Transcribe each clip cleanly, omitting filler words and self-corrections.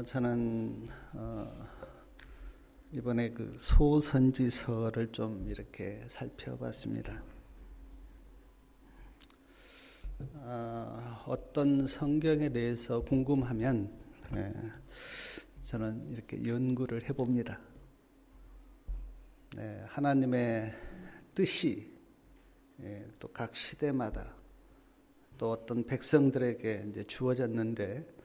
저는 이번에 그 소선지서를 좀 이렇게 살펴봤습니다. 어떤 성경에 대해서 궁금하면 저는 이렇게 연구를 해봅니다. 하나님의 뜻이 또 각 시대마다 또 어떤 백성들에게 이제 주어졌는데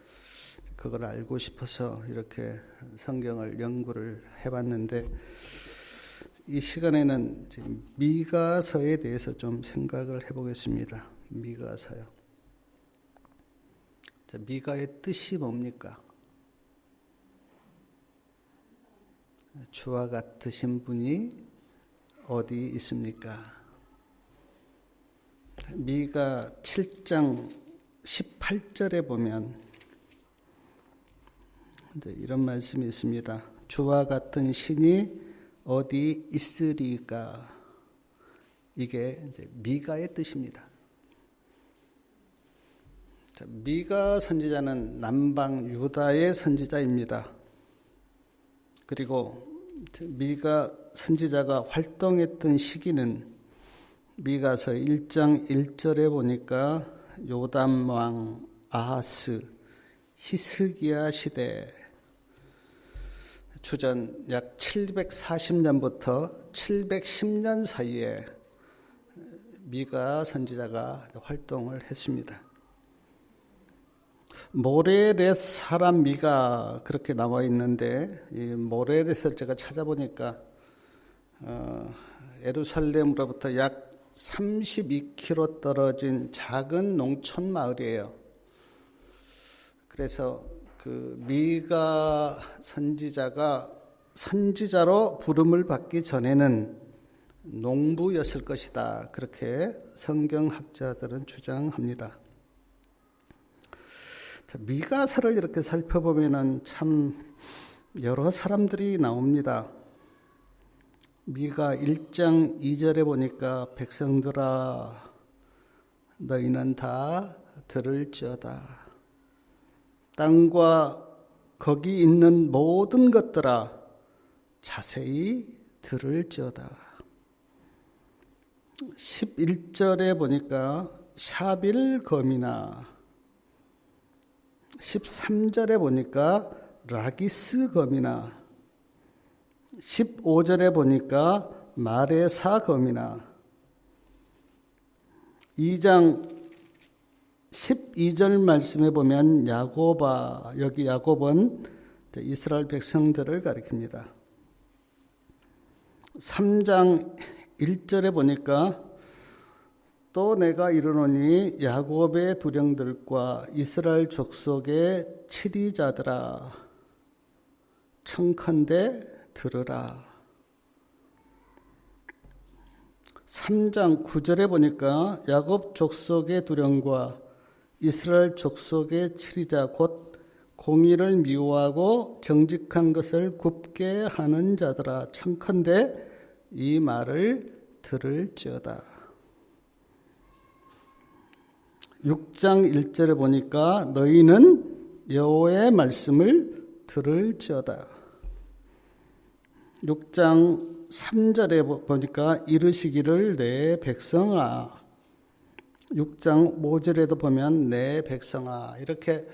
그걸 알고 싶어서 이렇게 성경을 연구를 해봤는데 이 시간에는 미가서에 대해서 좀 생각을 해보겠습니다. 미가서요. 미가의 뜻이 뭡니까? 주와 같으신 분이 어디 있습니까? 미가 7장 18절에 보면 이런 말씀이 있습니다. 주와 같은 신이 어디 있으리까? 이게 이제 미가의 뜻입니다. 미가 선지자는 남방 유다의 선지자입니다. 그리고 미가 선지자가 활동했던 시기는 미가서 1장 1절에 보니까 요담 왕 아하스 히스기야 시대 주전 약 740년부터 710년 사이에 미가 선지자가 활동을 했습니다. 모레렛 사람 미가 그렇게 나와 있는데 이 모레렛을 제가 찾아보니까 예루살렘으로부터 약 32km 떨어진 작은 농촌 마을이에요. 그래서 그 미가 선지자가 선지자로 부름을 받기 전에는 농부였을 것이다. 그렇게 성경학자들은 주장합니다. 미가서를 이렇게 살펴보면은 참 여러 사람들이 나옵니다. 미가 1장 2절에 보니까 백성들아 너희는 다 들을지어다. 땅과 거기 있는 모든 것들아 자세히 들을지어다. 11절에 보니까 샤빌검이나 13절에 보니까 라기스검이나 15절에 보니까 마레사검이나 2장 12절 말씀에 보면 야고바, 여기 야곱은 이스라엘 백성들을 가리킵니다. 3장 1절에 보니까 또 내가 이르노니 야곱의 두령들과 이스라엘 족속의 치리자들아 청컨대 들으라. 3장 9절에 보니까 야곱 족속의 두령과 이스라엘 족속의 치리자 곧 공의를 미워하고 정직한 것을 굽게 하는 자들아 청컨대 이 말을 들을지어다. 6장 1절에 보니까 너희는 여호와의 말씀을 들을지어다. 6장 3절에 보니까 이르시기를 내 백성아. 6장 5절에도 보면 내 백성아. 이렇게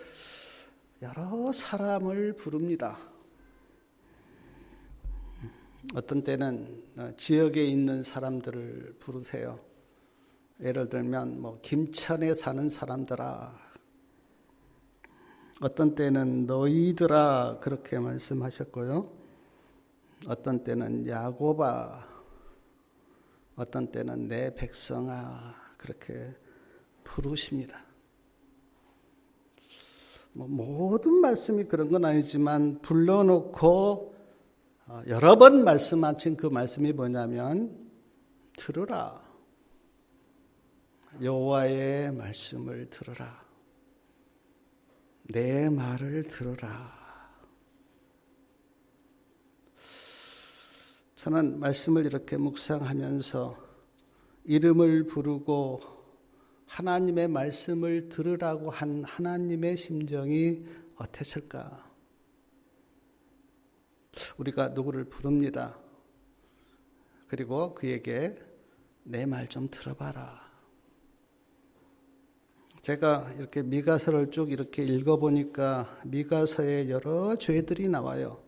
여러 사람을 부릅니다. 어떤 때는 지역에 있는 사람들을 부르세요. 예를 들면 김천에 사는 사람들아. 어떤 때는 너희들아 그렇게 말씀하셨고요. 어떤 때는 야곱아, 어떤 때는 내 백성아 그렇게 부르십니다. 모든 말씀이 그런 건 아니지만 불러놓고 여러 번 말씀하신 그 말씀이 뭐냐면 들으라. 여호와의 말씀을 들으라. 내 말을 들으라. 저는 말씀을 이렇게 묵상하면서 이름을 부르고 하나님의 말씀을 들으라고 한 하나님의 심정이 어땠을까? 우리가 누구를 부릅니다. 그리고 그에게 내 말 좀 들어봐라. 제가 이렇게 미가서를 쭉 이렇게 읽어보니까 미가서에 여러 죄들이 나와요.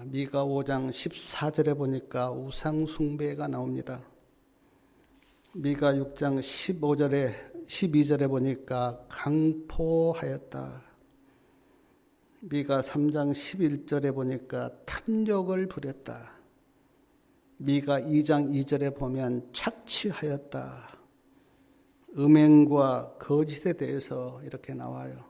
미가 5장 14절에 보니까 우상숭배가 나옵니다. 미가 6장 12절에 보니까 강포하였다. 미가 3장 11절에 보니까 탐욕을 부렸다. 미가 2장 2절에 보면 착취하였다. 음행과 거짓에 대해서 이렇게 나와요.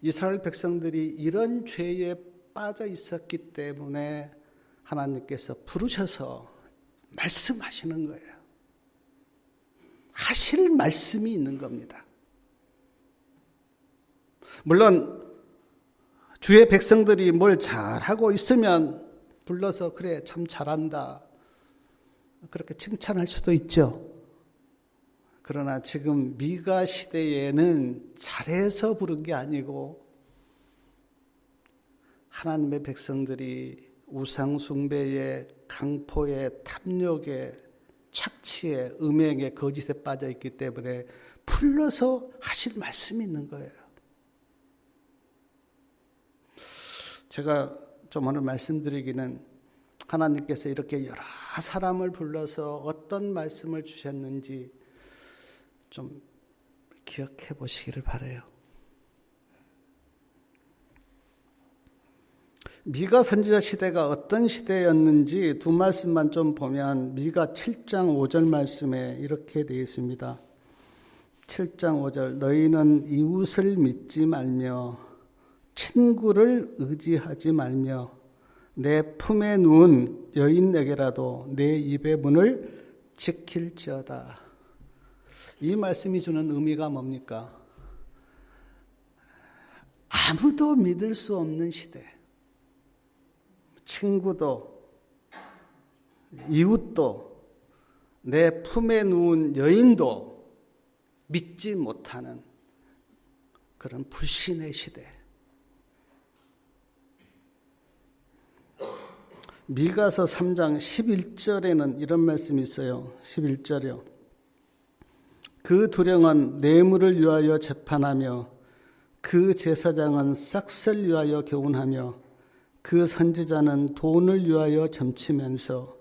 이스라엘 백성들이 이런 죄에 빠져 있었기 때문에 하나님께서 부르셔서 말씀하시는 거예요. 하실 말씀이 있는 겁니다. 물론 주의 백성들이 뭘 잘하고 있으면 불러서 그래 참 잘한다 그렇게 칭찬할 수도 있죠. 그러나 지금 미가 시대에는 잘해서 부른 게 아니고 하나님의 백성들이 우상 숭배에 강포에 탐욕에 착취에 음행에 거짓에 빠져 있기 때문에 불러서 하실 말씀이 있는 거예요. 제가 좀 오늘 말씀드리기는 하나님께서 이렇게 여러 사람을 불러서 어떤 말씀을 주셨는지 좀 기억해 보시기를 바라요. 미가 선지자 시대가 어떤 시대였는지 두 말씀만 좀 보면 미가 7장 5절 말씀에 이렇게 되어 있습니다. 7장 5절 너희는 이웃을 믿지 말며 친구를 의지하지 말며 내 품에 누운 여인에게라도 내 입의 문을 지킬지어다. 이 말씀이 주는 의미가 뭡니까? 아무도 믿을 수 없는 시대. 친구도 이웃도 내 품에 누운 여인도 믿지 못하는 그런 불신의 시대. 미가서 3장 11절에는 이런 말씀이 있어요. 11절이요. 그 두령은 뇌물을 위하여 재판하며 그 제사장은 싹을 위하여 교훈하며 그 선지자는 돈을 위하여 점치면서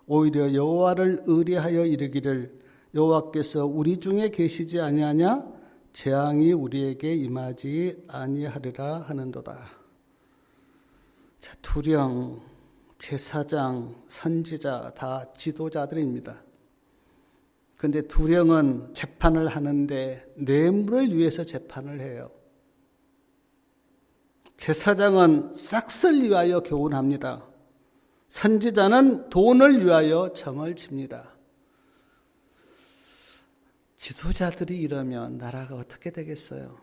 오히려 여호와를 의뢰하여 이르기를 여호와께서 우리 중에 계시지 아니하냐? 재앙이 우리에게 임하지 아니하리라 하는도다. 자, 두령, 제사장, 선지자 다 지도자들입니다. 그런데 두령은 재판을 하는데 뇌물을 위해서 재판을 해요. 제사장은 싹을 위하여 교훈합니다. 선지자는 돈을 위하여 점을 칩니다. 지도자들이 이러면 나라가 어떻게 되겠어요?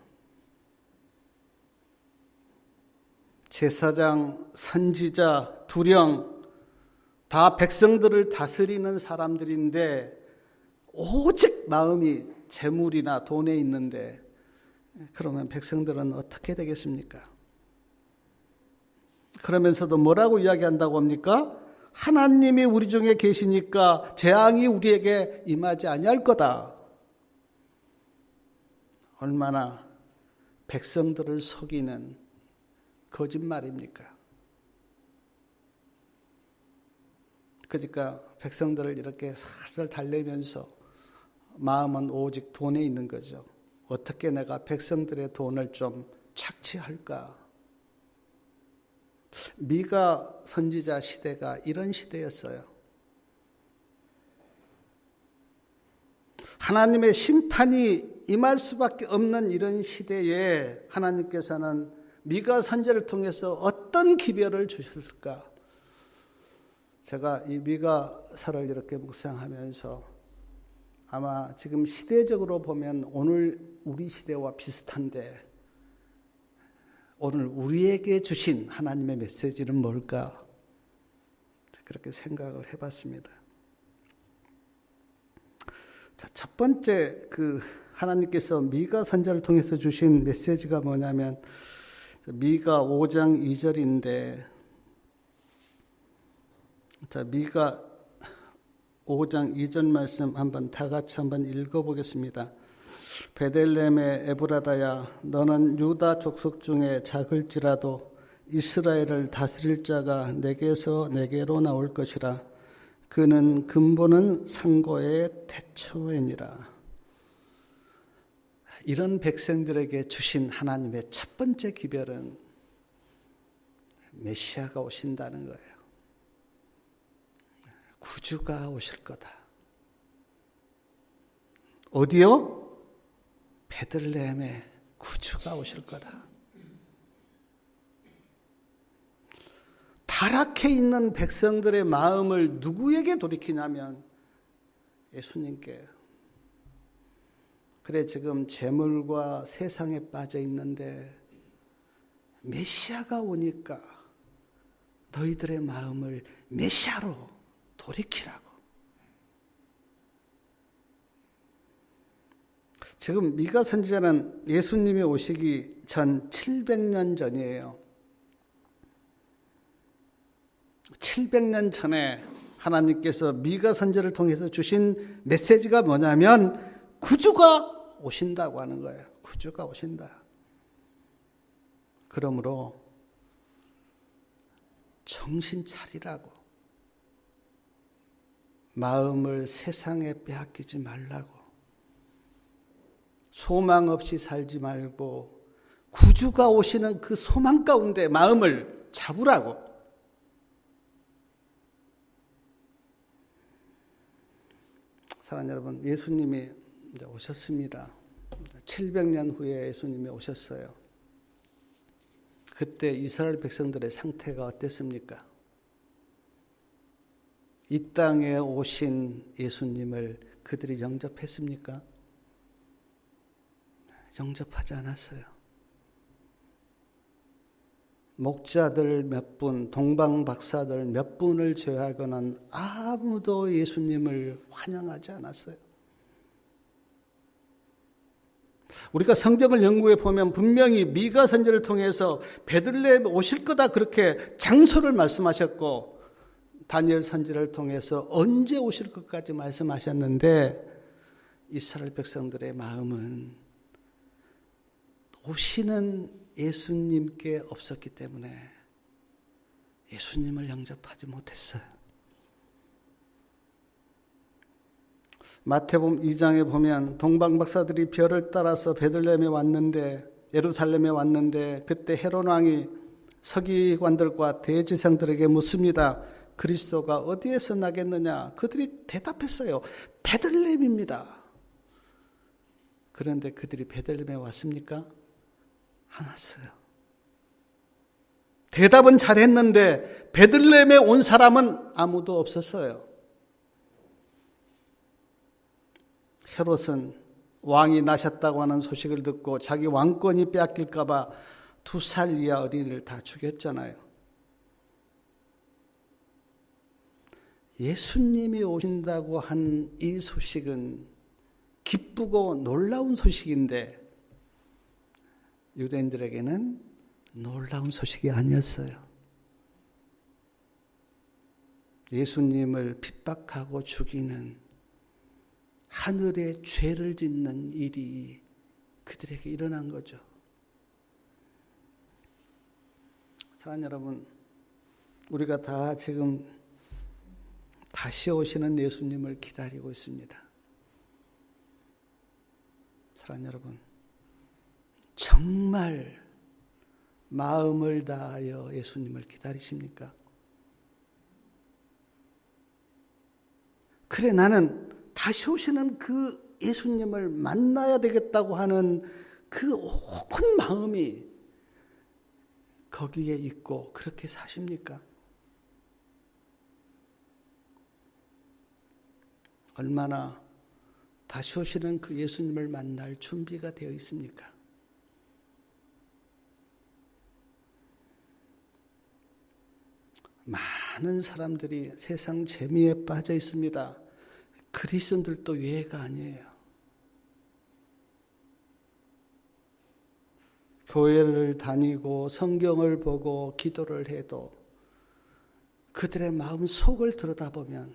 제사장, 선지자, 두령 다 백성들을 다스리는 사람들인데 오직 마음이 재물이나 돈에 있는데 그러면 백성들은 어떻게 되겠습니까? 그러면서도 뭐라고 이야기한다고 합니까? 하나님이 우리 중에 계시니까 재앙이 우리에게 임하지 아니할 거다. 얼마나 백성들을 속이는 거짓말입니까? 그러니까 백성들을 이렇게 살살 달래면서 마음은 오직 돈에 있는 거죠. 어떻게 내가 백성들의 돈을 좀 착취할까? 미가 선지자 시대가 이런 시대였어요. 하나님의 심판이 임할 수밖에 없는 이런 시대에 하나님께서는 미가 선지자를 통해서 어떤 기별을 주셨을까? 제가 이 미가서를 이렇게 묵상하면서 아마 지금 시대적으로 보면 오늘 우리 시대와 비슷한데 오늘 우리에게 주신 하나님의 메시지는 뭘까? 그렇게 생각을 해봤습니다. 자, 첫 번째 하나님께서 미가 선지자를 통해서 주신 메시지가 뭐냐면 미가 5장 2절인데, 자, 미가 5장 2절 말씀 다 같이 한번 읽어보겠습니다. 베들레헴의 에브라다야, 너는 유다 족속 중에 작을지라도 이스라엘을 다스릴 자가 내게서 내게로 나올 것이라. 그는 근본은 상고의 태초이니라. 이런 백성들에게 주신 하나님의 첫 번째 기별은 메시아가 오신다는 거예요. 구주가 오실 거다. 어디요? 베들레헴에 구주가 오실 거다. 타락해 있는 백성들의 마음을 누구에게 돌이키냐면 예수님께. 그래, 지금 재물과 세상에 빠져 있는데 메시아가 오니까 너희들의 마음을 메시아로 돌이키라고. 지금 미가 선지자는 예수님이 오시기 전 700년 전이에요. 700년 전에 하나님께서 미가 선지자를 통해서 주신 메시지가 뭐냐면 구주가 오신다고 하는 거예요. 구주가 오신다. 그러므로 정신 차리라고. 마음을 세상에 빼앗기지 말라고. 소망 없이 살지 말고 구주가 오시는 그 소망 가운데 마음을 잡으라고. 사랑하는 여러분, 예수님이 이제 오셨습니다. 700년 후에 예수님이 오셨어요. 그때 이스라엘 백성들의 상태가 어땠습니까? 이 땅에 오신 예수님을 그들이 영접했습니까? 영접하지 않았어요. 목자들 몇 분, 동방 박사들 몇 분을 제외하고는 아무도 예수님을 환영하지 않았어요. 우리가 성경을 연구해 보면 분명히 미가 선지를 통해서 베들레헴에 오실 거다 그렇게 장소를 말씀하셨고, 다니엘 선지를 통해서 언제 오실 것까지 말씀하셨는데 이스라엘 백성들의 마음은 오시는 예수님께 없었기 때문에 예수님을 영접하지 못했어요. 마태복음 2장에 보면 동방박사들이 별을 따라서 베들레헴에 왔는데, 예루살렘에 왔는데, 그때 헤롯 왕이 서기관들과 대제사장들에게 묻습니다. 그리스도가 어디에서 나겠느냐? 그들이 대답했어요. 베들레헴입니다. 그런데 그들이 베들레헴에 왔습니까? 안 왔어요. 대답은 잘했는데 베들레헴에 온 사람은 아무도 없었어요. 헤롯은 왕이 나셨다고 하는 소식을 듣고 자기 왕권이 빼앗길까 봐 2살 이하 어린이를 다 죽였잖아요. 예수님이 오신다고 한 이 소식은 기쁘고 놀라운 소식인데 유대인들에게는 놀라운 소식이 아니었어요. 예수님을 핍박하고 죽이는 하늘의 죄를 짓는 일이 그들에게 일어난 거죠. 사랑하는 여러분, 우리가 다 지금 다시 오시는 예수님을 기다리고 있습니다. 사랑하는 여러분, 정말 마음을 다하여 예수님을 기다리십니까? 그래, 나는 다시 오시는 그 예수님을 만나야 되겠다고 하는 그 온 마음이 거기에 있고 그렇게 사십니까? 얼마나 다시 오시는 그 예수님을 만날 준비가 되어 있습니까? 많은 사람들이 세상 재미에 빠져 있습니다. 그리스도인들도 예외가 아니에요. 교회를 다니고 성경을 보고 기도를 해도 그들의 마음 속을 들여다보면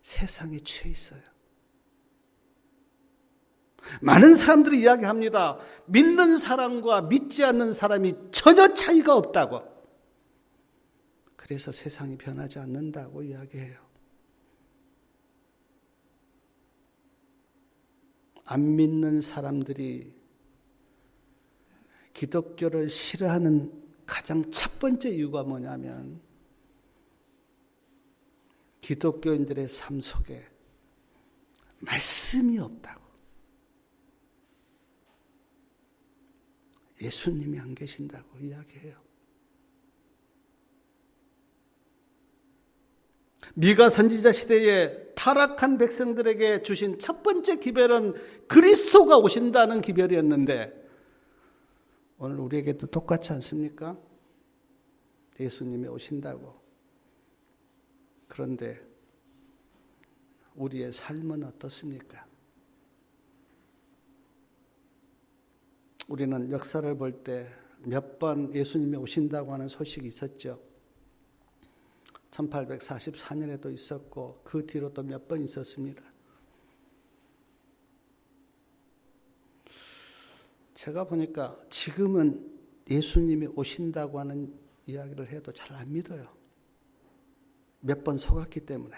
세상에 취해 있어요. 많은 사람들이 이야기합니다. 믿는 사람과 믿지 않는 사람이 전혀 차이가 없다고. 그래서 세상이 변하지 않는다고 이야기해요. 안 믿는 사람들이 기독교를 싫어하는 가장 첫 번째 이유가 뭐냐면 기독교인들의 삶 속에 말씀이 없다고. 예수님이 안 계신다고 이야기해요. 미가 선지자 시대에 타락한 백성들에게 주신 첫 번째 기별은 그리스도가 오신다는 기별이었는데 오늘 우리에게도 똑같지 않습니까? 예수님이 오신다고. 그런데 우리의 삶은 어떻습니까? 우리는 역사를 볼 때 몇 번 예수님이 오신다고 하는 소식이 있었죠. 1844년에도 있었고 그 뒤로 또 몇 번 있었습니다. 제가 보니까 지금은 예수님이 오신다고 하는 이야기를 해도 잘 안 믿어요. 몇 번 속았기 때문에.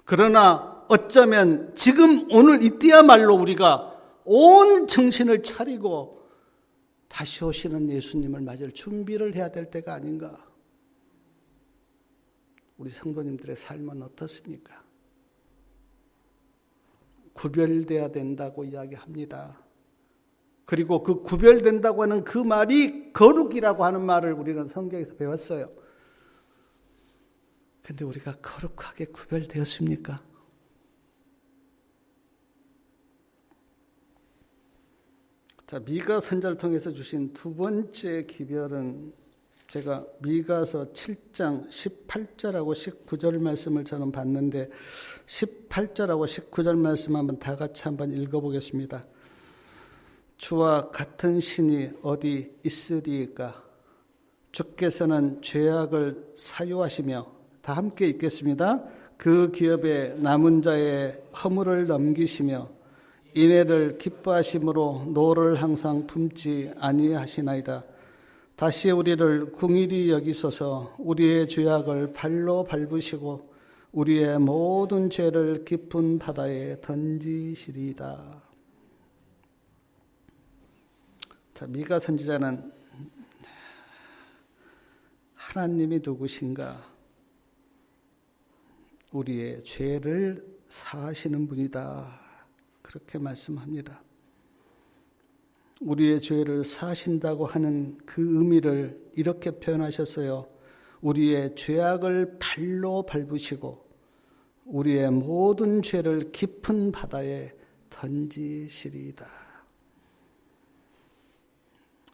그러나 어쩌면 지금 오늘 이때야말로 우리가 온 정신을 차리고 다시 오시는 예수님을 맞을 준비를 해야 될 때가 아닌가. 우리 성도님들의 삶은 어떻습니까? 구별돼야 된다고 이야기합니다. 그리고 그 구별된다고 하는 그 말이 거룩이라고 하는 말을 우리는 성경에서 배웠어요. 근데 우리가 거룩하게 구별되었습니까? 자, 미가 선자를 통해서 주신 두 번째 기별은 제가 미가서 7장 18절하고 19절 말씀을 저는 봤는데 18절하고 19절 말씀 한번 다 같이 한번 읽어보겠습니다. 주와 같은 신이 어디 있으리까? 주께서는 죄악을 사유하시며 다 함께 읽겠습니다. 그 기업에 남은 자의 허물을 넘기시며 인애를 기뻐하심으로 노를 항상 품지 아니하시나이다. 다시 우리를 긍휼히 여기소서. 우리의 죄악을 발로 밟으시고 우리의 모든 죄를 깊은 바다에 던지시리이다. 자, 미가 선지자는 하나님이 누구신가? 우리의 죄를 사하시는 분이다. 그렇게 말씀합니다. 우리의 죄를 사하신다고 하는 그 의미를 이렇게 표현하셨어요. 우리의 죄악을 발로 밟으시고 우리의 모든 죄를 깊은 바다에 던지시리이다.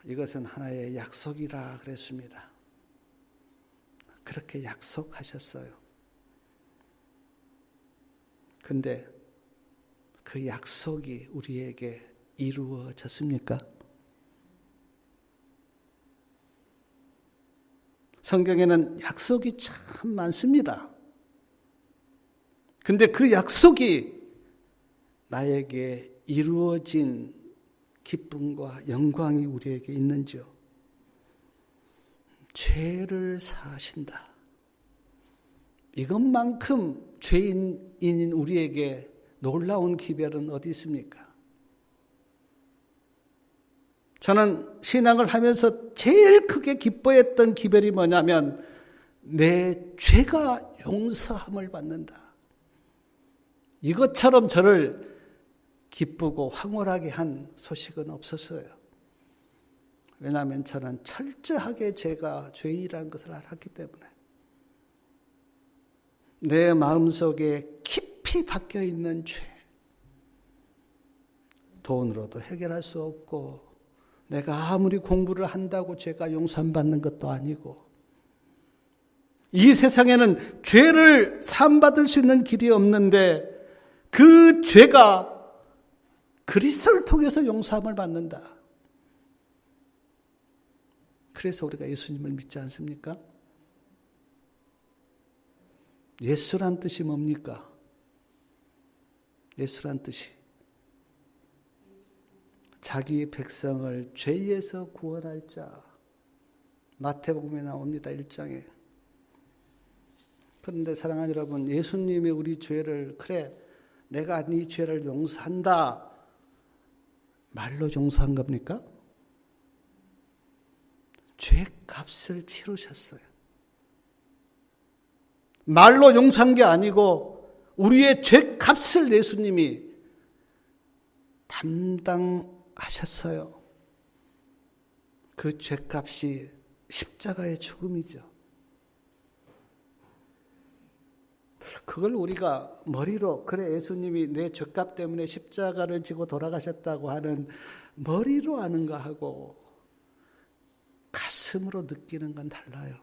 이것은 하나의 약속이라 그랬습니다. 그렇게 약속하셨어요. 근데 그 약속이 우리에게 이루어졌습니까? 성경에는 약속이 참 많습니다. 근데 그 약속이 나에게 이루어진 기쁨과 영광이 우리에게 있는지요? 죄를 사하신다. 이것만큼 죄인인 우리에게 놀라운 기별은 어디 있습니까? 저는 신앙을 하면서 제일 크게 기뻐했던 기별이 뭐냐면 내 죄가 용서함을 받는다. 이것처럼 저를 기쁘고 황홀하게 한 소식은 없었어요. 왜냐하면 저는 철저하게 제가 죄인이라는 것을 알았기 때문에 내 마음속에 깊이 박혀 있는 죄, 돈으로도 해결할 수 없고 내가 아무리 공부를 한다고 죄가 용서 안 받는 것도 아니고 이 세상에는 죄를 사함받을 수 있는 길이 없는데 그 죄가 그리스도를 통해서 용서함을 받는다. 그래서 우리가 예수님을 믿지 않습니까? 예수란 뜻이 뭡니까? 예수란 뜻이 자기 백성을 죄에서 구원할 자. 마태복음에 나옵니다. 1장에. 그런데 사랑하는 여러분, 예수님이 우리 죄를 그래 내가 네 죄를 용서한다 말로 용서한 겁니까? 죄값을 치르셨어요. 말로 용서한 게 아니고 우리의 죄값을 예수님이 담당하셨어요. 그 죄값이 십자가의 죽음이죠. 그걸 우리가 머리로 그래 예수님이 내 죄값 때문에 십자가를 지고 돌아가셨다고 하는 머리로 아는가 하고 가슴으로 느끼는 건 달라요.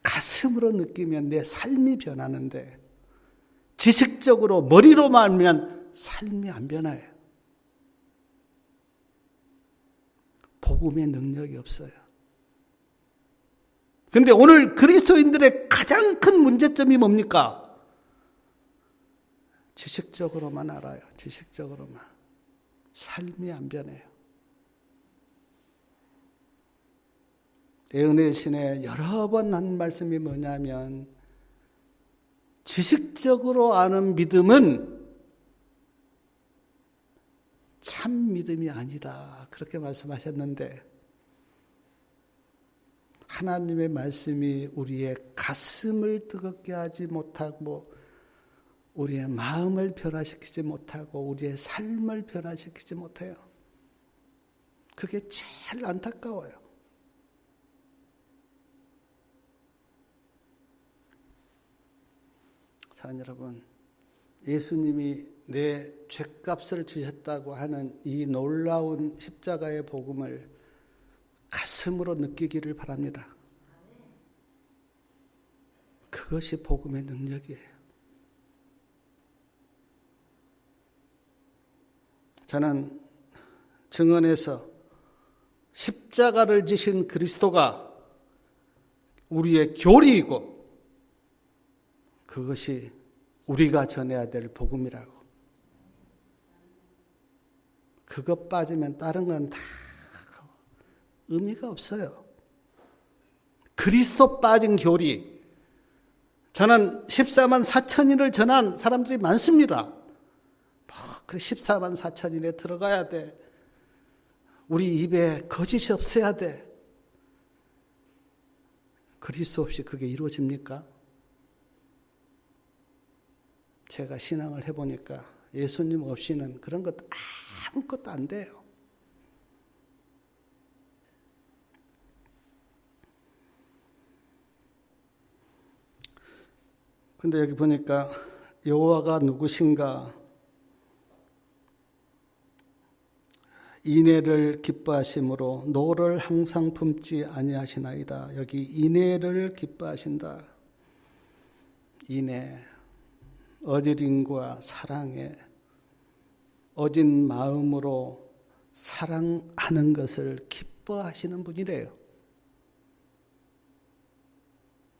가슴으로 느끼면 내 삶이 변하는데 지식적으로 머리로만 알면 삶이 안 변해요. 복음의 능력이 없어요. 그런데 오늘 그리스도인들의 가장 큰 문제점이 뭡니까? 지식적으로만 알아요. 지식적으로만. 삶이 안 변해요. 은혜의 신에 여러 번 한 말씀이 뭐냐면 지식적으로 아는 믿음은 참 믿음이 아니다. 그렇게 말씀하셨는데 하나님의 말씀이 우리의 가슴을 뜨겁게 하지 못하고 우리의 마음을 변화시키지 못하고 우리의 삶을 변화시키지 못해요. 그게 제일 안타까워요. 사랑하는 여러분, 예수님이 내 죄값을 지셨다고 하는 이 놀라운 십자가의 복음을 가슴으로 느끼기를 바랍니다. 그것이 복음의 능력이에요. 저는 증언에서 십자가를 지신 그리스도가 우리의 교리이고 그것이 우리가 전해야 될 복음이라고. 그것 빠지면 다른 건 다 의미가 없어요. 그리스도 빠진 교리. 저는 14만 4천인을 전한 사람들이 많습니다. 그래 14만 4천인에 들어가야 돼. 우리 입에 거짓이 없어야 돼. 그리스도 없이 그게 이루어집니까? 제가 신앙을 해보니까 예수님 없이는 그런 것 아무것도 안 돼요. 근데 여기 보니까 여호와가 누구신가? 인애를 기뻐하심으로 노를 항상 품지 아니하시나이다. 여기 인애를 기뻐하신다. 인애, 어지림과 사랑에 어진 마음으로 사랑하는 것을 기뻐하시는 분이래요.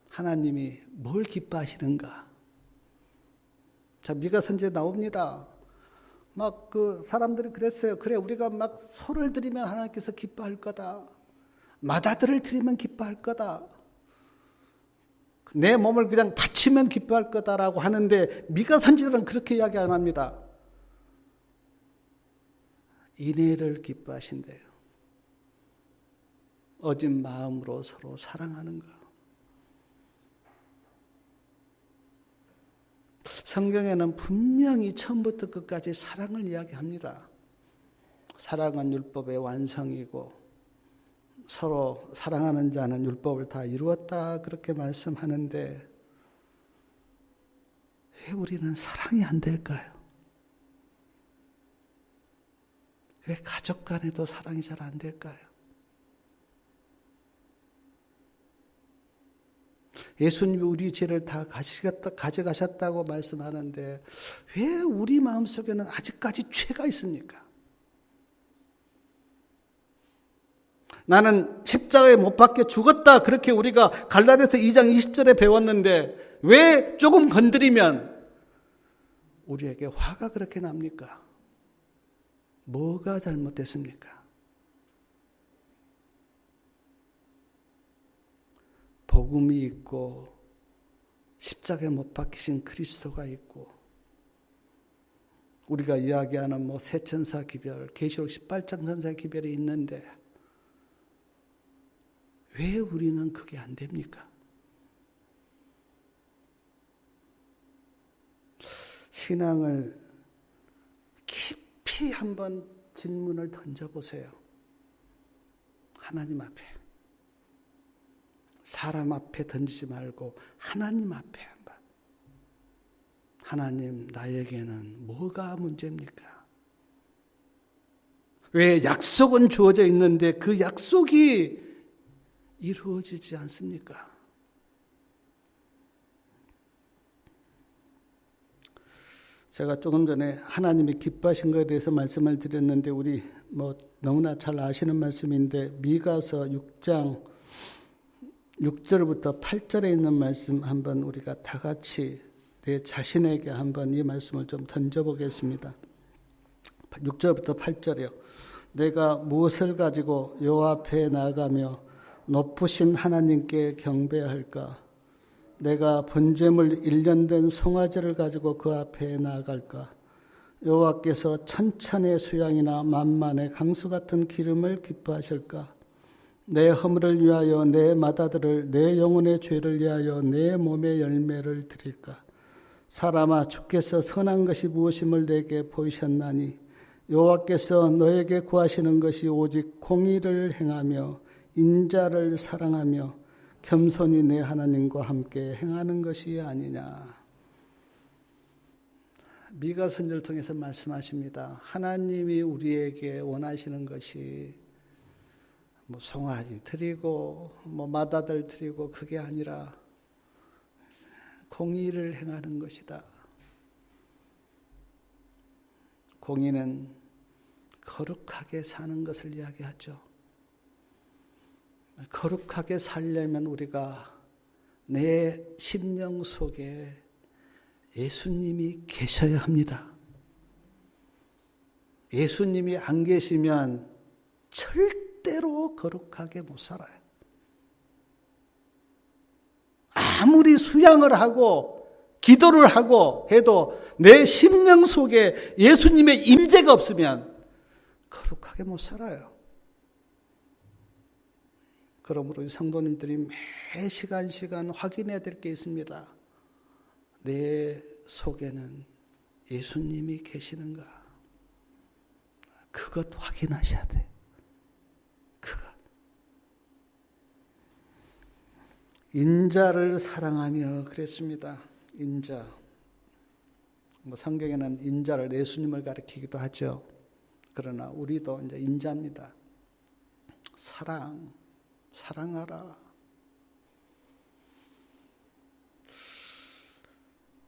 하나님이 뭘 기뻐하시는가? 자, 미가 선지에 나옵니다. 막 그 사람들이 그랬어요. 그래, 우리가 막 소를 드리면 하나님께서 기뻐할 거다. 마다들을 드리면 기뻐할 거다. 내 몸을 그냥 바치면 기뻐할 거다라고 하는데 미가 선지자는 그렇게 이야기 안 합니다. 인애를 기뻐하신대요. 어진 마음으로 서로 사랑하는 것. 성경에는 분명히 처음부터 끝까지 사랑을 이야기합니다. 사랑은 율법의 완성이고 서로 사랑하는 자는 율법을 다 이루었다 그렇게 말씀하는데 왜 우리는 사랑이 안 될까요? 왜 가족 간에도 사랑이 잘 안 될까요? 예수님이 우리 죄를 다 가져가셨다고 말씀하는데 왜 우리 마음속에는 아직까지 죄가 있습니까? 나는 십자가에 못 박혀 죽었다. 그렇게 우리가 갈라디아서 2장 20절에 배웠는데 왜 조금 건드리면 우리에게 화가 그렇게 납니까? 뭐가 잘못됐습니까? 복음이 있고 십자가에 못 박히신 그리스도가 있고 우리가 이야기하는 세천사 기별, 계시록 18장 천사 기별이 있는데 왜 우리는 그게 안 됩니까? 신앙을 깊이 한번 질문을 던져보세요. 하나님 앞에. 사람 앞에 던지지 말고 하나님 앞에 한번. 하나님, 나에게는 뭐가 문제입니까? 왜 약속은 주어져 있는데 그 약속이 이루어지지 않습니까? 제가 조금 전에 하나님이 기뻐하신 것에 대해서 말씀을 드렸는데 우리 너무나 잘 아시는 말씀인데 미가서 6장 6절부터 8절에 있는 말씀 한번 우리가 다 같이 내 자신에게 한번 이 말씀을 좀 던져보겠습니다. 6절부터 8절이요. 내가 무엇을 가지고 여호와 앞에 나아가며 높으신 하나님께 경배할까? 내가 번제물 1년 된 송아지를 가지고 그 앞에 나아갈까? 여호와께서 천천의 수양이나 만만의 강수 같은 기름을 기뻐하실까? 내 허물을 위하여 내 맏아들을 내 영혼의 죄를 위하여 내 몸의 열매를 드릴까? 사람아, 주께서 선한 것이 무엇임을 내게 보이셨나니 여호와께서 너에게 구하시는 것이 오직 공의를 행하며 인자를 사랑하며 겸손히 내 하나님과 함께 행하는 것이 아니냐. 미가 선지를 통해서 말씀하십니다. 하나님이 우리에게 원하시는 것이 송아지 드리고 맏아들 드리고 그게 아니라 공의를 행하는 것이다. 공의는 거룩하게 사는 것을 이야기하죠. 거룩하게 살려면 우리가 내 심령 속에 예수님이 계셔야 합니다. 예수님이 안 계시면 절대로 거룩하게 못 살아요. 아무리 수양을 하고 기도를 하고 해도 내 심령 속에 예수님의 임재가 없으면 거룩하게 못 살아요. 그러므로 우리 성도님들이 매 시간 확인해야 될 게 있습니다. 내 속에는 예수님이 계시는가? 그것 확인하셔야 돼요. 그것. 인자를 사랑하며 그랬습니다. 인자. 성경에는 인자를 예수님을 가리키기도 하죠. 그러나 우리도 이제 인자입니다. 사랑하라.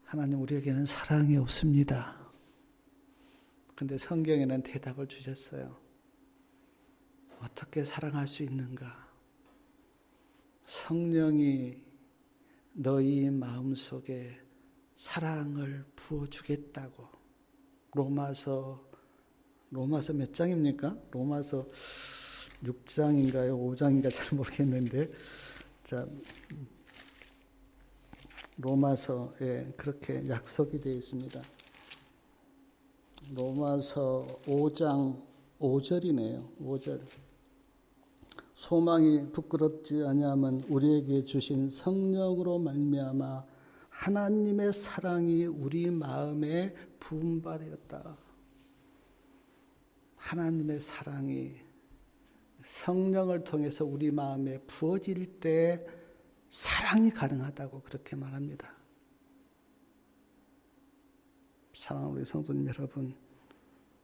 하나님, 우리에게는 사랑이 없습니다. 그런데 성경에는 대답을 주셨어요. 어떻게 사랑할 수 있는가? 성령이 너희 마음속에 사랑을 부어주겠다고. 로마서 몇 장입니까? 로마서 6장인가요? 5장인가 잘 모르겠는데, 자, 로마서에 그렇게 약속이 되어 있습니다. 로마서 5장 5절이네요. 5절. 소망이 부끄럽지 아니함은 우리에게 주신 성령으로 말미암아 하나님의 사랑이 우리 마음에 부음받았다. 하나님의 사랑이 성령을 통해서 우리 마음에 부어질 때 사랑이 가능하다고 그렇게 말합니다. 사랑하는 우리 성도님 여러분,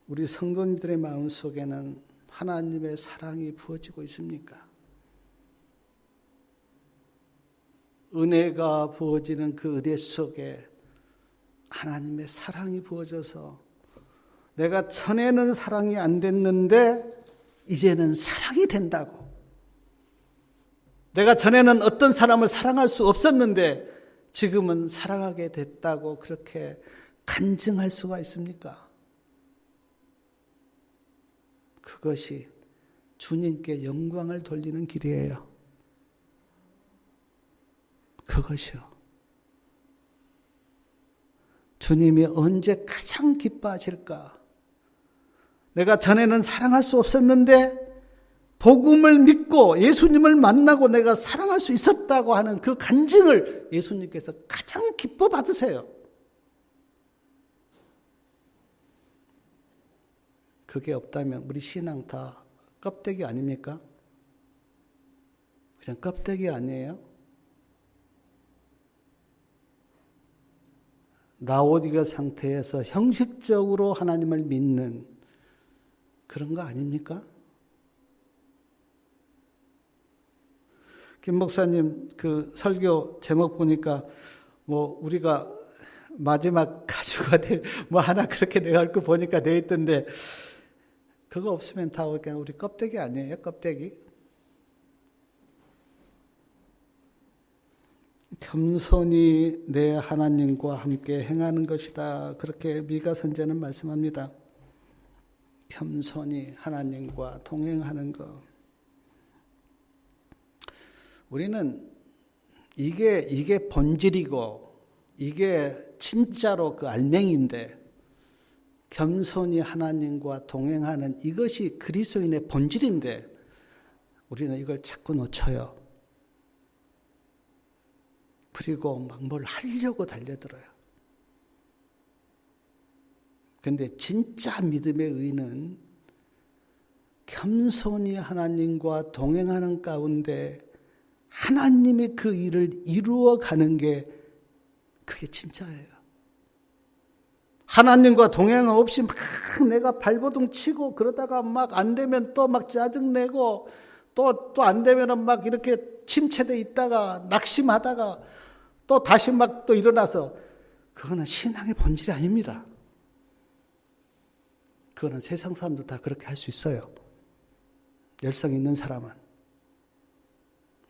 우리 성도님들의 마음속에는 하나님의 사랑이 부어지고 있습니까? 은혜가 부어지는 그 은혜 속에 하나님의 사랑이 부어져서 내가 전에는 사랑이 안 됐는데 이제는 사랑이 된다고. 내가 전에는 어떤 사람을 사랑할 수 없었는데 지금은 사랑하게 됐다고 그렇게 간증할 수가 있습니까? 그것이 주님께 영광을 돌리는 길이에요. 그것이요. 주님이 언제 가장 기뻐하실까? 내가 전에는 사랑할 수 없었는데 복음을 믿고 예수님을 만나고 내가 사랑할 수 있었다고 하는 그 간증을 예수님께서 가장 기뻐 받으세요. 그게 없다면 우리 신앙 다 껍데기 아닙니까? 그냥 껍데기 아니에요? 라오디게 상태에서 형식적으로 하나님을 믿는 그런 거 아닙니까? 김 목사님 그 설교 제목 보니까 뭐 우리가 마지막 가주가 될 뭐 하나 그렇게 내가 할 거 보니까 돼 있던데 그거 없으면 다 그냥 우리 껍데기 아니에요? 껍데기? 겸손히 내 하나님과 함께 행하는 것이다. 그렇게 미가 선지자는 말씀합니다. 겸손히 하나님과 동행하는 것. 우리는 이게 본질이고 이게 진짜로 그 알맹이인데 겸손히 하나님과 동행하는 이것이 그리스도인의 본질인데 우리는 이걸 자꾸 놓쳐요. 그리고 막 뭘 하려고 달려들어요. 그런데 진짜 믿음의 의는 겸손히 하나님과 동행하는 가운데 하나님의 그 일을 이루어가는 게 그게 진짜예요. 하나님과 동행 없이 막 내가 발버둥 치고 그러다가 막 안 되면 또 막 짜증내고 또 안 되면 막 이렇게 침체돼 있다가 낙심하다가 또 다시 막 또 일어나서 그거는 신앙의 본질이 아닙니다. 그거는 세상 사람도 다 그렇게 할 수 있어요. 열성 있는 사람은.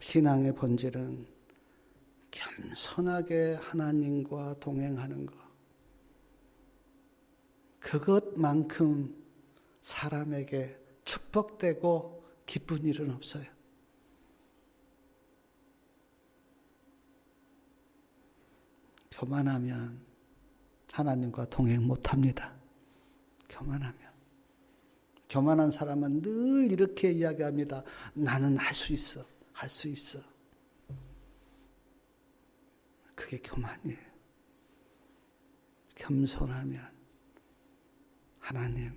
신앙의 본질은 겸손하게 하나님과 동행하는 것. 그것만큼 사람에게 축복되고 기쁜 일은 없어요. 교만하면 하나님과 동행 못합니다. 교만하면. 교만한 사람은 늘 이렇게 이야기합니다. 나는 할 수 있어. 할 수 있어. 그게 교만이에요. 겸손하면 하나님,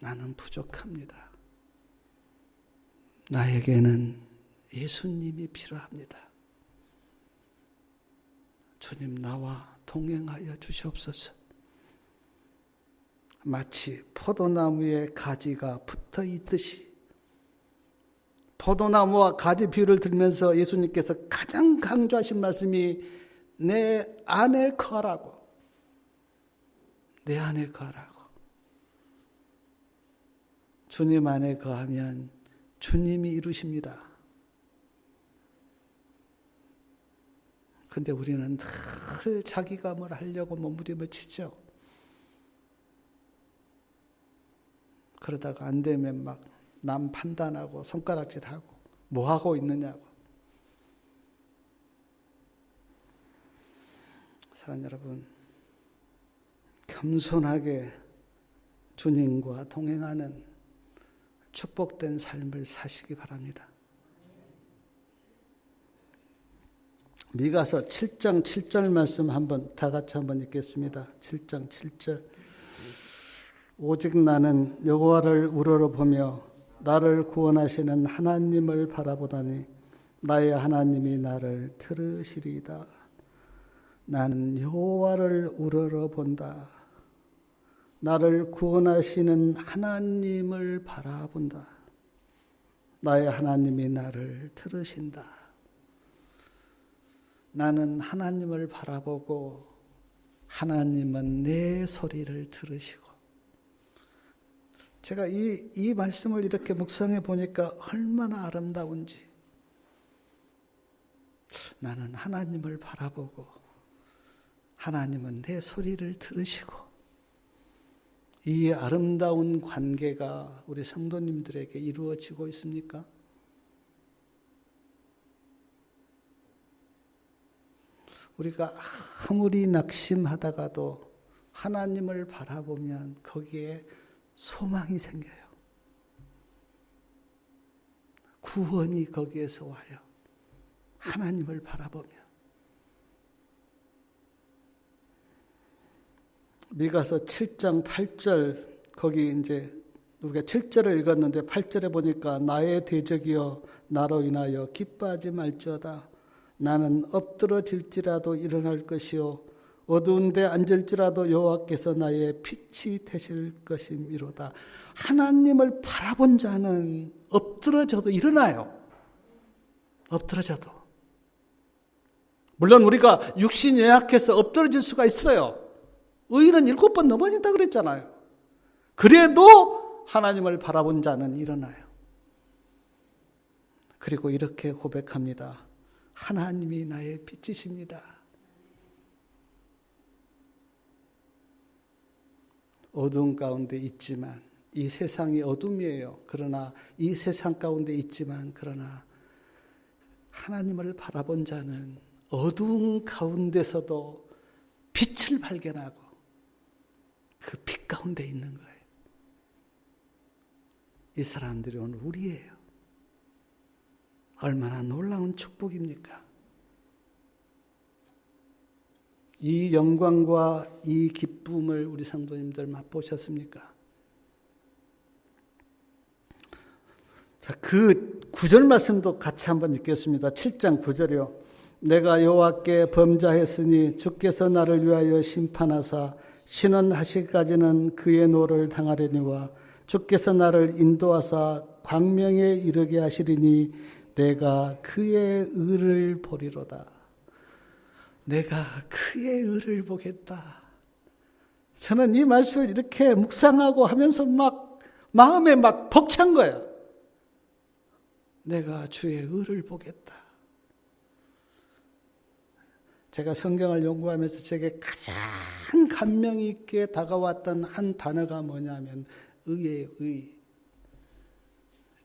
나는 부족합니다. 나에게는 예수님이 필요합니다. 주님 나와 동행하여 주시옵소서. 마치 포도나무에 가지가 붙어 있듯이 포도나무와 가지 비유를 들면서 예수님께서 가장 강조하신 말씀이 내 안에 거하라고. 내 안에 거하라고. 주님 안에 거하면 주님이 이루십니다. 그런데 우리는 늘 자기가 뭘 하려고 몸부림을 치죠. 그러다가 안 되면 막 남 판단하고 손가락질하고 뭐 하고 있느냐고. 사랑하는 여러분, 겸손하게 주님과 동행하는 축복된 삶을 사시기 바랍니다. 미가서 7장 7절 말씀 한번 다 같이 한번 읽겠습니다. 7장 7절. 오직 나는 여호와를 우러러보며 나를 구원하시는 하나님을 바라보다니 나의 하나님이 나를 들으시리이다. 나는 여호와를 우러러본다. 나를 구원하시는 하나님을 바라본다. 나의 하나님이 나를 들으신다. 나는 하나님을 바라보고 하나님은 내 소리를 들으시고. 제가 이 말씀을 이렇게 묵상해 보니까 얼마나 아름다운지. 나는 하나님을 바라보고 하나님은 내 소리를 들으시고 이 아름다운 관계가 우리 성도님들에게 이루어지고 있습니까? 우리가 아무리 낙심하다가도 하나님을 바라보면 거기에 소망이 생겨요. 구원이 거기에서 와요. 하나님을 바라보면. 미가서 7장 8절 거기 이제 우리가 7절을 읽었는데 8절에 보니까 나의 대적이여 나로 인하여 기뻐하지 말지어다. 나는 엎드러질지라도 일어날 것이요 어두운 데 앉을지라도 여호와께서 나의 빛이 되실 것이미로다. 하나님을 바라본 자는 엎드러져도 일어나요. 엎드러져도. 물론 우리가 육신이 연약해서 엎드러질 수가 있어요. 의인은 7번 넘어진다 그랬잖아요. 그래도 하나님을 바라본 자는 일어나요. 그리고 이렇게 고백합니다. 하나님이 나의 빛이십니다. 어두운 가운데 있지만 이 세상이 어둠이에요. 그러나 이 세상 가운데 있지만 그러나 하나님을 바라본 자는 어두운 가운데서도 빛을 발견하고 그 빛 가운데 있는 거예요. 이 사람들이 오늘 우리예요. 얼마나 놀라운 축복입니까? 이 영광과 이 기쁨을 우리 성도님들 맛보셨습니까? 자, 그 9절 말씀도 같이 한번 읽겠습니다. 7장 9절이요. 내가 여호와께 범죄하였으니 주께서 나를 위하여 심판하사 신원하시기까지는 그의 노를 당하려니와 주께서 나를 인도하사 광명에 이르게 하시리니 내가 그의 의를 보리로다. 내가 그의 의를 보겠다. 저는 이 말씀을 이렇게 묵상하고 하면서 막 마음에 막 벅찬 거예요. 내가 주의 의를 보겠다. 제가 성경을 연구하면서 제게 가장 감명 있게 다가왔던 한 단어가 뭐냐면 의예요.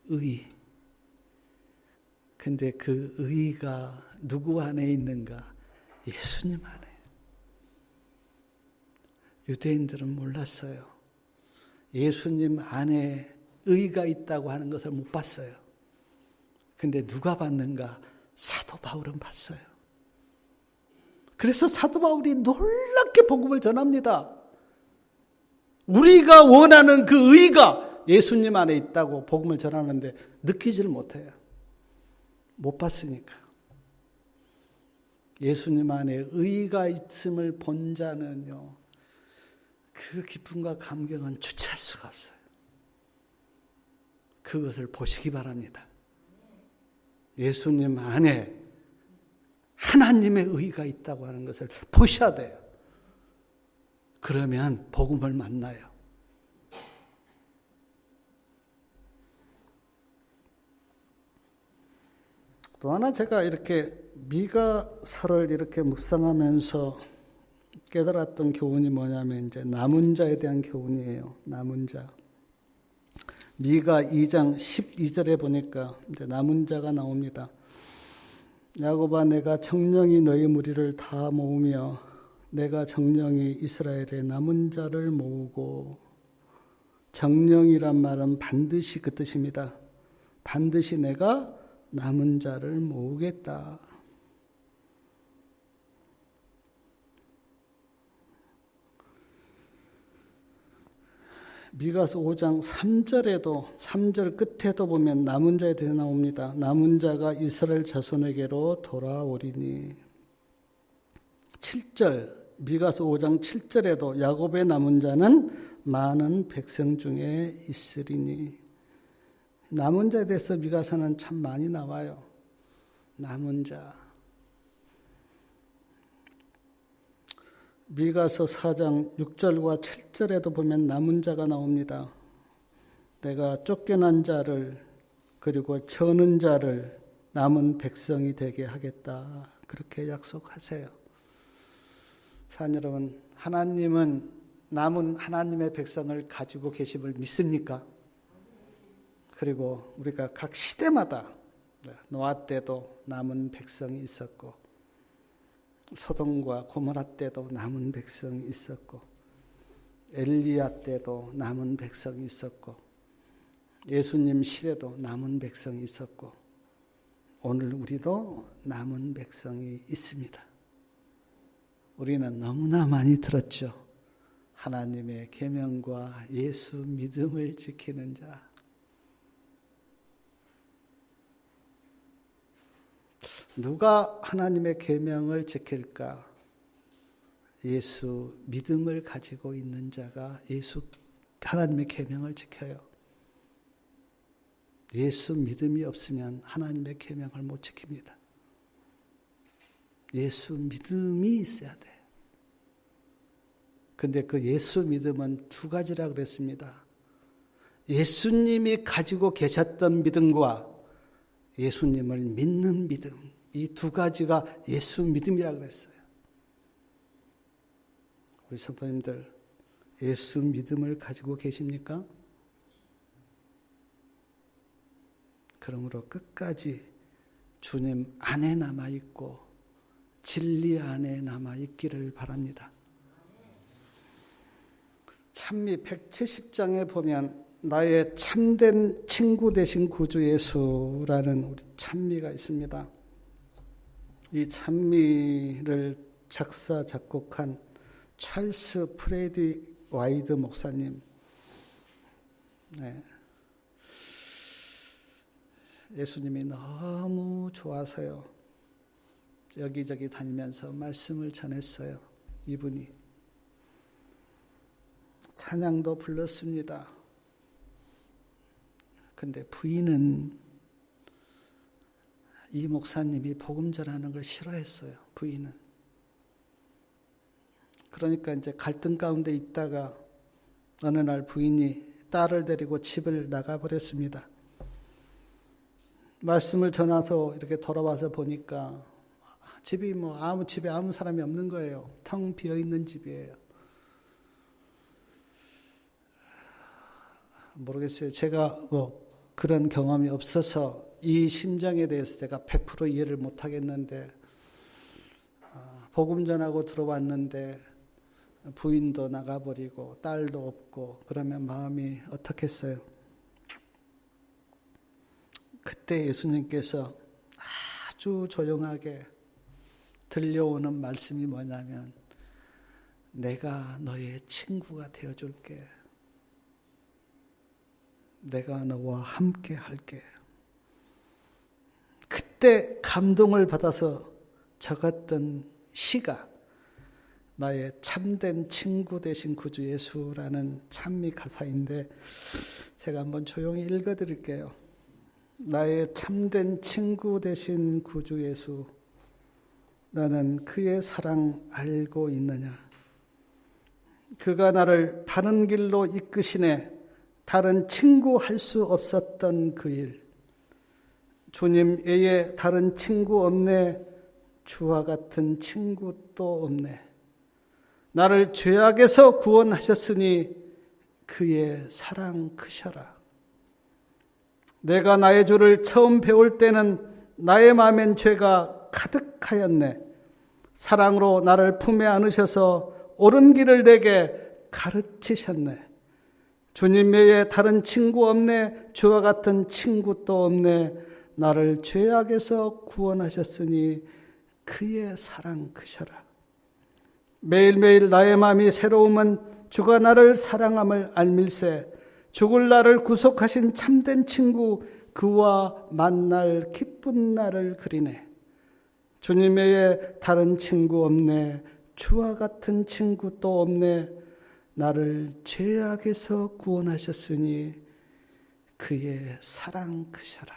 의. 근데 그 의가 누구 안에 있는가? 예수님 안에. 유대인들은 몰랐어요. 예수님 안에 의가 있다고 하는 것을 못 봤어요. 근데 누가 봤는가? 사도 바울은 봤어요. 그래서 사도 바울이 놀랍게 복음을 전합니다. 우리가 원하는 그 의가 예수님 안에 있다고 복음을 전하는데 느끼지를 못해요. 못 봤으니까. 예수님 안에 의가 있음을 본 자는요, 그 기쁨과 감격은 주체할 수가 없어요. 그것을 보시기 바랍니다. 예수님 안에 하나님의 의가 있다고 하는 것을 보셔야 돼요. 그러면 복음을 만나요. 또 하나 제가 이렇게 미가서를 이렇게 묵상하면서 깨달았던 교훈이 뭐냐면 이제 남은 자에 대한 교훈이에요. 남은 자. 미가 2장 12절에 보니까 이제 남은 자가 나옵니다. 야곱아 내가 정령이 너희 무리를 다 모으며 내가 정령이 이스라엘의 남은 자를 모으고, 정령이란 말은 반드시 그 뜻입니다. 반드시 내가 남은 자를 모으겠다. 미가서 5장 3절에도 3절 끝에도 보면 남은 자에 대해 나옵니다. 남은 자가 이스라엘 자손에게로 돌아오리니. 7절 미가서 5장 7절에도 야곱의 남은 자는 많은 백성 중에 있으리니. 남은 자에 대해서 미가서는 참 많이 나와요. 남은 자. 미가서 4장 6절과 7절에도 보면 남은 자가 나옵니다. 내가 쫓겨난 자를 그리고 저는 자를 남은 백성이 되게 하겠다. 그렇게 약속하세요. 사랑 여러분, 하나님은 남은 하나님의 백성을 가지고 계심을 믿습니까? 그리고 우리가 각 시대마다 노아 때도 남은 백성이 있었고, 소돔과 고모라 때도 남은 백성이 있었고, 엘리야 때도 남은 백성이 있었고, 예수님 시대도 남은 백성이 있었고, 오늘 우리도 남은 백성이 있습니다. 우리는 너무나 많이 들었죠. 하나님의 계명과 예수 믿음을 지키는 자. 누가 하나님의 계명을 지킬까? 예수 믿음을 가지고 있는 자가 하나님의 계명을 지켜요. 예수 믿음이 없으면 하나님의 계명을 못 지킵니다. 예수 믿음이 있어야 돼요. 근데 그 예수 믿음은 두 가지라 그랬습니다. 예수님이 가지고 계셨던 믿음과 예수님을 믿는 믿음, 이 두 가지가 예수 믿음이라고 그랬어요. 우리 성도님들, 예수 믿음을 가지고 계십니까? 그러므로 끝까지 주님 안에 남아있고 진리 안에 남아있기를 바랍니다. 찬미 170장에 보면 나의 참된 친구 되신 구주 예수라는 우리 찬미가 있습니다. 이 찬미를 작사 작곡한 찰스 프레디 와이드 목사님, 예수님이 너무 좋아서요, 여기저기 다니면서 말씀을 전했어요. 이분이 찬양도 불렀습니다. 근데 부인은 이 목사님이 복음 전하는 걸 싫어했어요. 부인은. 그러니까 이제 갈등 가운데 있다가 어느 날 부인이 딸을 데리고 집을 나가버렸습니다. 말씀을 전해서 이렇게 돌아와서 보니까 집이 집에 아무 사람이 없는 거예요. 텅 비어 있는 집이에요. 모르겠어요. 제가 그런 경험이 없어서 이 심정에 대해서 제가 100% 이해를 못 하겠는데, 복음 전하고 들어왔는데 부인도 나가버리고 딸도 없고 그러면 마음이 어떻겠어요? 그때 예수님께서 아주 조용하게 들려오는 말씀이 뭐냐면, 내가 너의 친구가 되어줄게. 내가 너와 함께 할게. 그때 감동을 받아서 적었던 시가 나의 참된 친구 되신 구주 예수라는 찬미 가사인데, 제가 한번 조용히 읽어드릴게요. 나의 참된 친구 되신 구주 예수, 너는 그의 사랑 알고 있느냐? 그가 나를 바른 길로 이끄시네. 다른 친구 할 수 없었던 그 일. 주님 외에 다른 친구 없네. 주와 같은 친구 또 없네. 나를 죄악에서 구원하셨으니 그의 사랑 크셔라. 내가 나의 주를 처음 배울 때는 나의 마음엔 죄가 가득하였네. 사랑으로 나를 품에 안으셔서 옳은 길을 내게 가르치셨네. 주님 외에 다른 친구 없네. 주와 같은 친구 또 없네. 나를 죄악에서 구원하셨으니 그의 사랑 크셔라. 매일매일 나의 마음이 새로움은 주가 나를 사랑함을 알밀세. 죽을 나를 구속하신 참된 친구, 그와 만날 기쁜 날을 그리네. 주님 외에 다른 친구 없네. 주와 같은 친구 또 없네. 나를 죄악에서 구원하셨으니 그의 사랑 크셔라.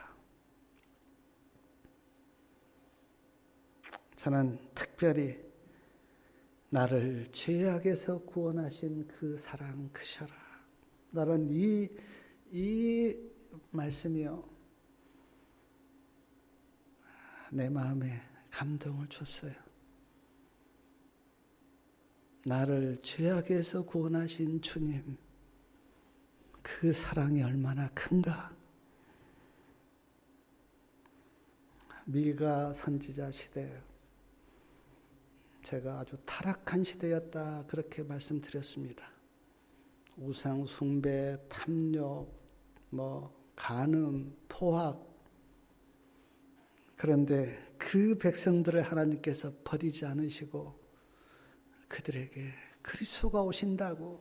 저는 특별히 나를 죄악에서 구원하신 그 사랑 크셔라. 나는 이 말씀이요, 내 마음에 감동을 줬어요. 나를 죄악에서 구원하신 주님, 그 사랑이 얼마나 큰가. 미가 선지자 시대, 제가 아주 타락한 시대였다 그렇게 말씀드렸습니다. 우상 숭배, 탐욕, 간음, 포악. 그런데 그 백성들을 하나님께서 버리지 않으시고 그들에게 그리스도가 오신다고,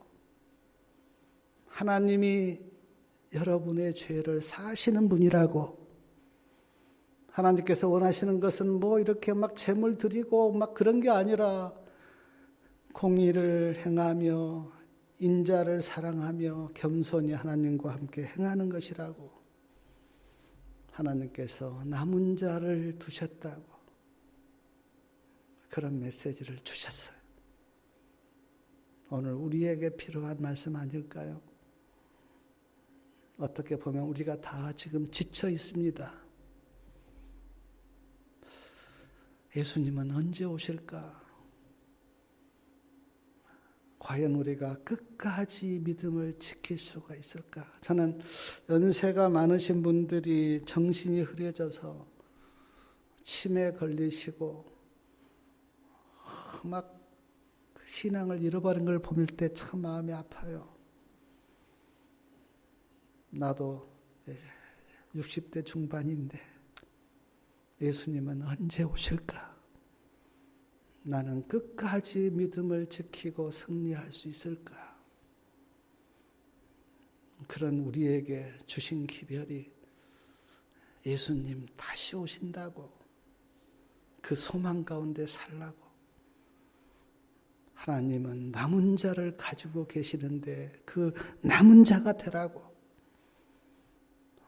하나님이 여러분의 죄를 사하시는 분이라고, 하나님께서 원하시는 것은 이렇게 제물 드리고 그런 게 아니라 공의를 행하며 인자를 사랑하며 겸손히 하나님과 함께 행하는 것이라고, 하나님께서 남은 자를 두셨다고 그런 메시지를 주셨어요. 오늘 우리에게 필요한 말씀 아닐까요? 어떻게 보면 우리가 다 지금 지쳐 있습니다. 예수님은 언제 오실까? 과연 우리가 끝까지 믿음을 지킬 수가 있을까? 저는 연세가 많으신 분들이 정신이 흐려져서 치매에 걸리시고 신앙을 잃어버린 걸 볼 때 참 마음이 아파요. 나도 60대 중반인데 예수님은 언제 오실까? 나는 끝까지 믿음을 지키고 승리할 수 있을까? 그런 우리에게 주신 기별이 예수님 다시 오신다고, 그 소망 가운데 살라고. 하나님은 남은 자를 가지고 계시는데 그 남은 자가 되라고.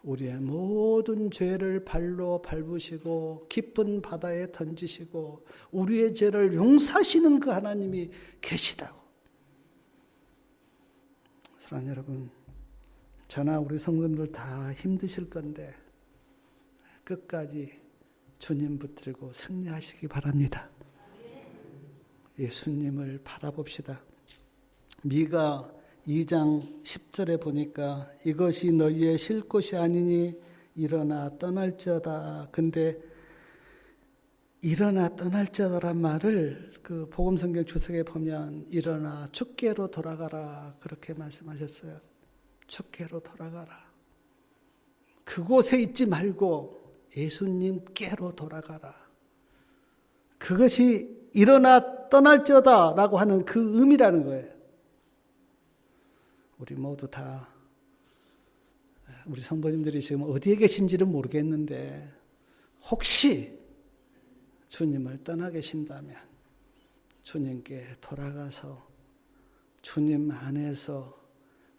우리의 모든 죄를 발로 밟으시고 깊은 바다에 던지시고 우리의 죄를 용서하시는 그 하나님이 계시다고. 사랑하는 여러분, 저나 우리 성도들 다 힘드실 건데 끝까지 주님 붙들고 승리하시기 바랍니다. 예수님을 바라봅시다. 미가 2장 10절에 보니까 이것이 너희의 쉴 곳이 아니니 일어나 떠날지어다. 근데 일어나 떠날지어다란 말을 그 복음성경 주석에 보면 일어나 주께로 돌아가라 그렇게 말씀하셨어요. 주께로 돌아가라. 그곳에 있지 말고 예수님께로 돌아가라. 그것이 일어나 떠날지어다 라고 하는 그 의미라는 거예요. 우리 모두 다, 우리 성도님들이 지금 어디에 계신지는 모르겠는데 혹시 주님을 떠나 계신다면 주님께 돌아가서 주님 안에서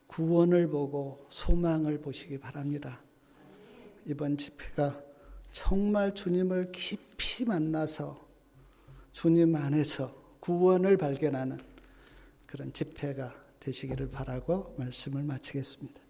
구원을 보고 소망을 보시기 바랍니다. 이번 집회가 정말 주님을 깊이 만나서 주님 안에서 구원을 발견하는 그런 집회가 되시기를 바라고 말씀을 마치겠습니다.